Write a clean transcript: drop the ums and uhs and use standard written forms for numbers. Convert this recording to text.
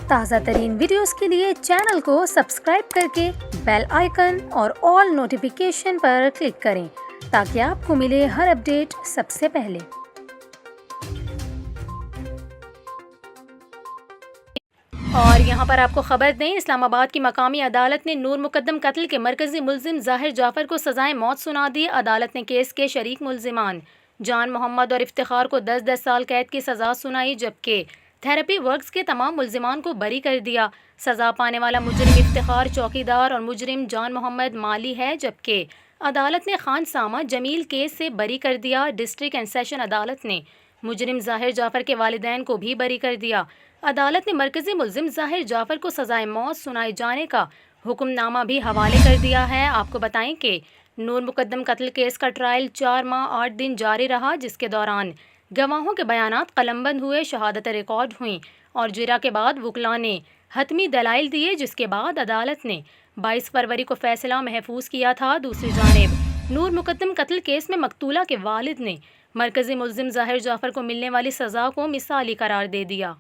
تازہ ترین ویڈیوز کے لیے چینل کو سبسکرائب کر کے بیل آئیکن اور آل نوٹیفیکیشن پر کلک کریں تاکہ آپ کو ملے ہر اپڈیٹ سب سے پہلے۔ اور یہاں پر آپ کو خبر دیں، اسلام آباد کی مقامی عدالت نے نور مقدم قتل کے مرکزی ملزم ظاہر جعفر کو سزائے موت سنا دی۔ عدالت نے کیس کے شریک ملزمان جان محمد اور افتخار کو 10 سال قید کی سزا سنائی، جبکہ تھراپی ورکس کے تمام ملزمان کو بری کر دیا۔ سزا پانے والا مجرم افتخار چوکیدار اور مجرم جان محمد مالی ہے، جبکہ عدالت نے خان سامہ جمیل کیس سے بری کر دیا۔ ڈسٹرکٹ اینڈ سیشن عدالت نے مجرم ظاہر جعفر کے والدین کو بھی بری کر دیا۔ عدالت نے مرکزی ملزم ظاہر جعفر کو سزائے موت سنائے جانے کا حکم نامہ بھی حوالے کر دیا ہے۔ آپ کو بتائیں کہ نور مقدم قتل کیس کا ٹرائل 4 ماہ 8 دن جاری رہا، جس کے دوران گواہوں کے بیانات قلم بند ہوئے، شہادتیں ریکارڈ ہوئیں اور جرا کے بعد وکلاء نے حتمی دلائل دیے، جس کے بعد عدالت نے 22 فروری کو فیصلہ محفوظ کیا تھا۔ دوسری جانب نور مقدم قتل کیس میں مقتولہ کے والد نے مرکزی ملزم ظاہر جعفر کو ملنے والی سزا کو مثالی قرار دے دیا۔